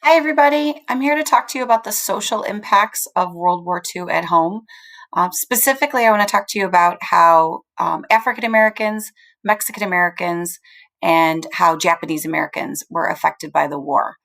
Hi, everybody. I'm here to talk to you about the social impacts of World War II at home. Specifically, I want to talk to you about how African Americans, Mexican Americans, and how Japanese Americans were affected by the war.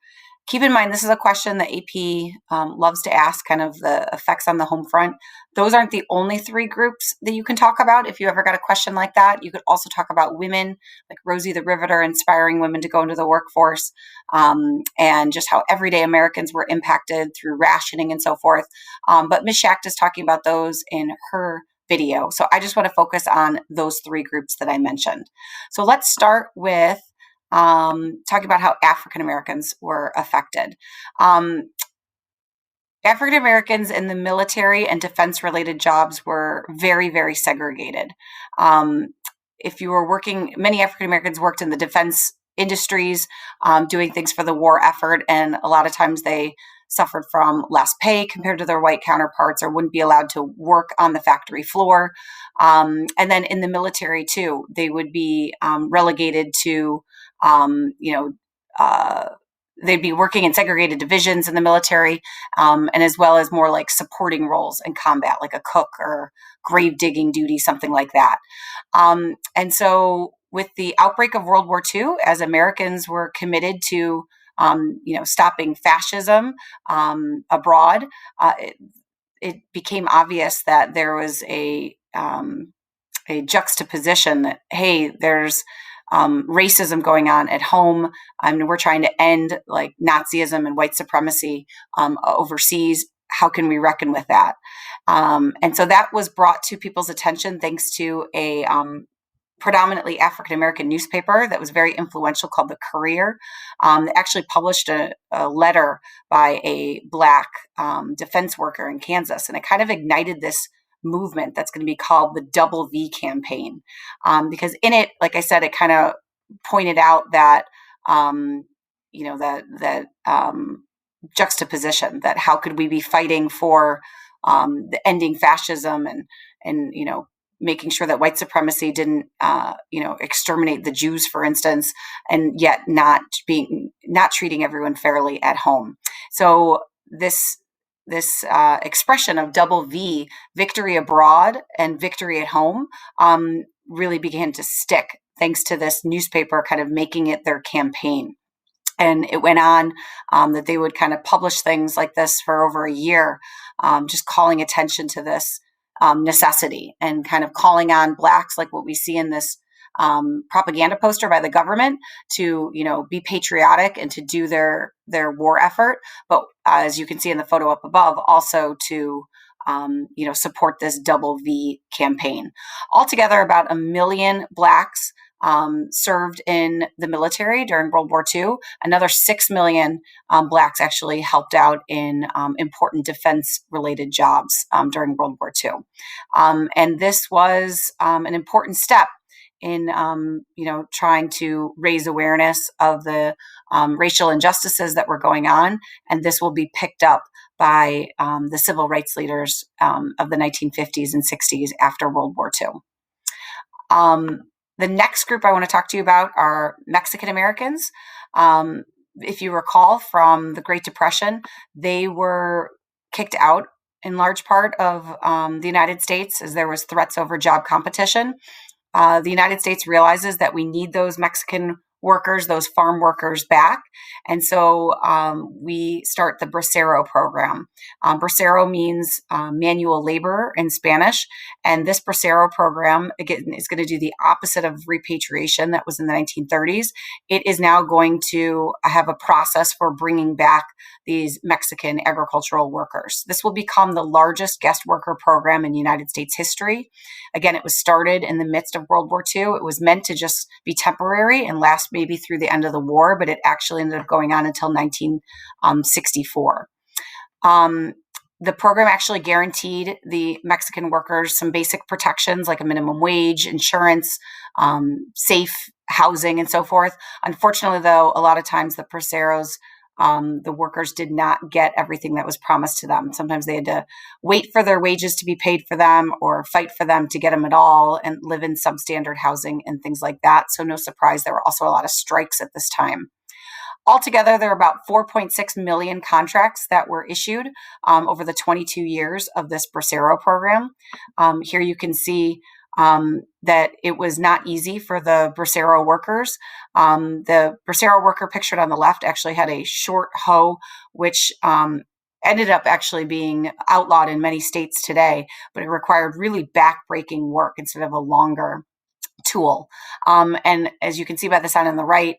Keep in mind, this is a question that AP loves to ask, kind of the effects on the home front. Those aren't the only three groups that you can talk about. If you ever got a question like that, you could also talk about women, like Rosie the Riveter, inspiring women to go into the workforce, and just how everyday Americans were impacted through rationing and so forth. But Ms. Schacht is talking about those in her video. So I just want to focus on those three groups that I mentioned. So let's start with talking about how African Americans were affected. African Americans in the military and defense related jobs were very, very segregated. If you were working, many African Americans worked in the defense industries, doing things for the war effort, and a lot of times they suffered from less pay compared to their white counterparts or wouldn't be allowed to work on the factory floor. And then in the military, too, they would be relegated to, um, you know, uh, they'd be working in segregated divisions in the military, and as well as more like supporting roles in combat, like a cook or grave digging duty, something like that. And so, with the outbreak of World War II, as Americans were committed to, stopping fascism abroad, it became obvious that there was a juxtaposition that, hey, there's racism going on at home. I mean, we're trying to end like Nazism and white supremacy overseas. How can we reckon with that? And so that was brought to people's attention thanks to a predominantly African American newspaper that was very influential called The Courier. They actually published a letter by a Black defense worker in Kansas, and it kind of ignited this movement that's going to be called the Double V campaign. Because in it, like I said, it kind of pointed out that, that juxtaposition, that how could we be fighting for the ending fascism and making sure that white supremacy didn't exterminate the Jews, for instance, and yet not treating everyone fairly at home. So this expression of double V, victory abroad and victory at home, really began to stick thanks to this newspaper kind of making it their campaign. And it went on that they would kind of publish things like this for over a year, just calling attention to this necessity and kind of calling on Blacks, like what we see in this propaganda poster by the government, to be patriotic and to do their war effort. But as you can see in the photo up above, also to support this Double V campaign. Altogether, about 1 million Blacks served in the military during World War II. Another 6 million Blacks actually helped out in important defense-related jobs during World War II. And this was an important step in trying to raise awareness of the racial injustices that were going on, and this will be picked up by the civil rights leaders of the 1950s and 60s after World War II. The next group I want to talk to you about are Mexican Americans. If you recall from the Great Depression, they were kicked out in large part of the United States as there was threats over job competition. The United States realizes that we need those Mexican workers, those farm workers back. And so we start the Bracero Program. Bracero means manual labor in Spanish. And this Bracero Program, again, is going to do the opposite of repatriation that was in the 1930s. It is now going to have a process for bringing back these Mexican agricultural workers. This will become the largest guest worker program in United States history. Again, it was started in the midst of World War II. It was meant to just be temporary and last maybe through the end of the war, but it actually ended up going on until 1964. The program actually guaranteed the Mexican workers some basic protections like a minimum wage, insurance, safe housing, and so forth. Unfortunately, though, a lot of times the Braceros, the workers did not get everything that was promised to them. Sometimes they had to wait for their wages to be paid for them or fight for them to get them at all and live in substandard housing and things like that. So no surprise, there were also a lot of strikes at this time. Altogether, there are about 4.6 million contracts that were issued over the 22 years of this Bracero program. Here you can see that it was not easy for the Bracero workers. The Bracero worker pictured on the left actually had a short hoe, which ended up actually being outlawed in many states today, but it required really back-breaking work instead of a longer tool. And as you can see by the sign on the right,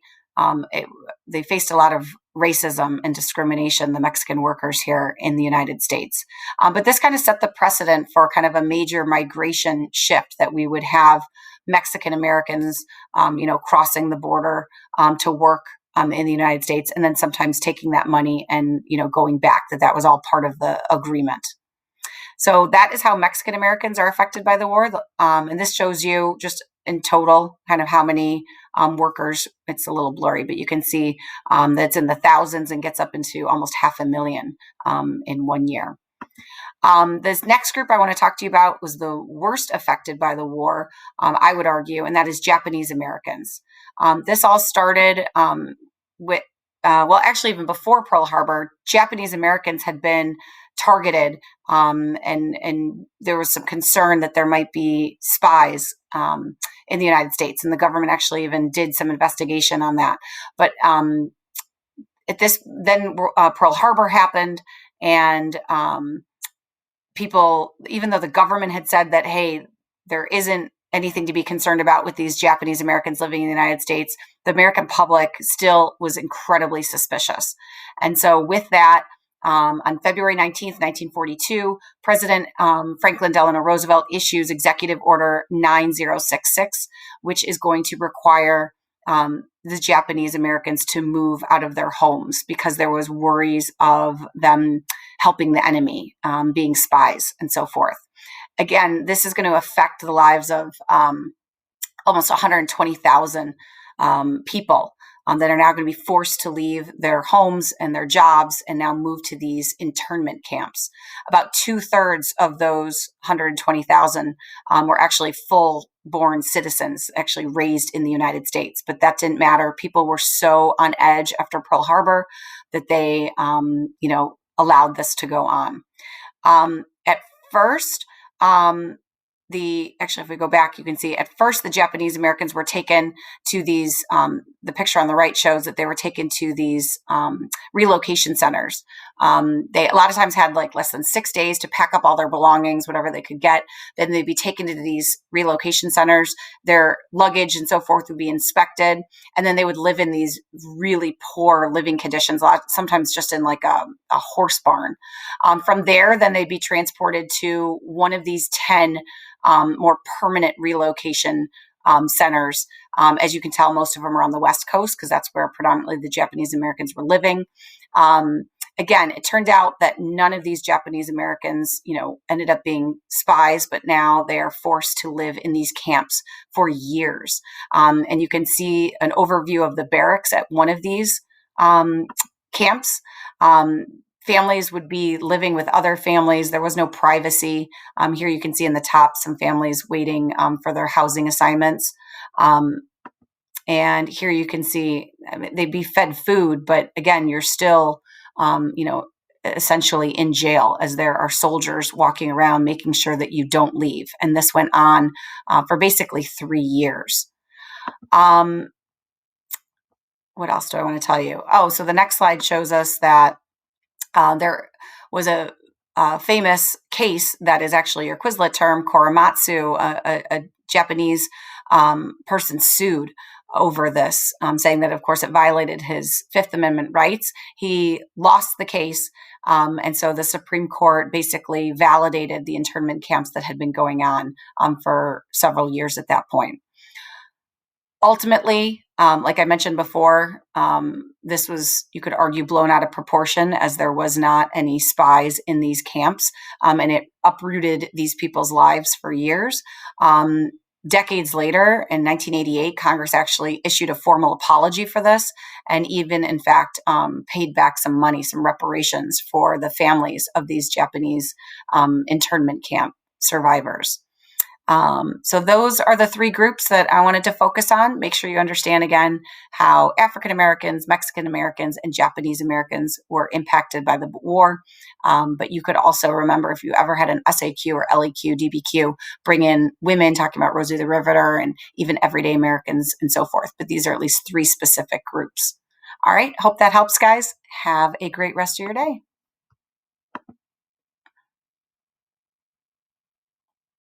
they faced a lot of racism and discrimination, the Mexican workers here in the United States. But this kind of set the precedent for kind of a major migration shift that we would have Mexican Americans, crossing the border to work in the United States, and then sometimes taking that money and, going back, that was all part of the agreement. So that is how Mexican Americans are affected by the war. And this shows you just in total kind of how many workers. It's a little blurry, but you can see that's in the thousands and gets up into almost 500,000 in 1 year. This next group I want to talk to you about was the worst affected by the war, I would argue, and that is Japanese Americans. This all started with, actually even before Pearl Harbor, Japanese Americans had been targeted, and there was some concern that there might be spies in the United States, and the government actually even did some investigation on that. But Pearl Harbor happened, and people, even though the government had said that, hey, there isn't anything to be concerned about with these Japanese Americans living in the United States, the American public still was incredibly suspicious. And so with that, on February 19th, 1942, President Franklin Delano Roosevelt issues Executive Order 9066, which is going to require the Japanese Americans to move out of their homes because there was worries of them helping the enemy, being spies, and so forth. Again, this is going to affect the lives of almost 120,000 people that are now going to be forced to leave their homes and their jobs and now move to these internment camps. About 2/3 of those 120,000 were actually full-born citizens, actually raised in the United States. But that didn't matter. People were so on edge after Pearl Harbor that they, allowed this to go on. At first, if we go back, you can see at first the Japanese Americans were taken to these, the picture on the right shows that they were taken to these relocation centers. They a lot of times had like less than 6 days to pack up all their belongings, whatever they could get. Then they'd be taken to these relocation centers. Their luggage and so forth would be inspected. And then they would live in these really poor living conditions, sometimes just in like a horse barn. From there, then they'd be transported to one of these 10 more permanent relocation centers. As you can tell, most of them are on the West Coast because that's where predominantly the Japanese Americans were living. Again, it turned out that none of these Japanese Americans, ended up being spies, but now they are forced to live in these camps for years. And you can see an overview of the barracks at one of these camps. Families would be living with other families. There was no privacy. Here you can see in the top some families waiting for their housing assignments. And here you can see they'd be fed food, but again, you're still, essentially in jail as there are soldiers walking around making sure that you don't leave. And this went on for basically 3 years. What else do I want to tell you? Oh, so the next slide shows us that there was a famous case that is actually your Quizlet term, Korematsu, a Japanese person sued over this, saying that, of course, it violated his Fifth Amendment rights. He lost the case, and so the Supreme Court basically validated the internment camps that had been going on for several years at that point. Ultimately, like I mentioned before, this was, you could argue, blown out of proportion as there was not any spies in these camps, and it uprooted these people's lives for years. Decades later, in 1988, Congress actually issued a formal apology for this and even, in fact, paid back some money, some reparations for the families of these Japanese internment camp survivors. So those are the three groups that I wanted to focus on. Make sure you understand again how African Americans, Mexican Americans, and Japanese Americans were impacted by the war. But you could also remember, if you ever had an SAQ or LEQ, DBQ, bring in women talking about Rosie the Riveter and even everyday Americans and so forth. But these are at least three specific groups. All right. Hope that helps, guys. Have a great rest of your day.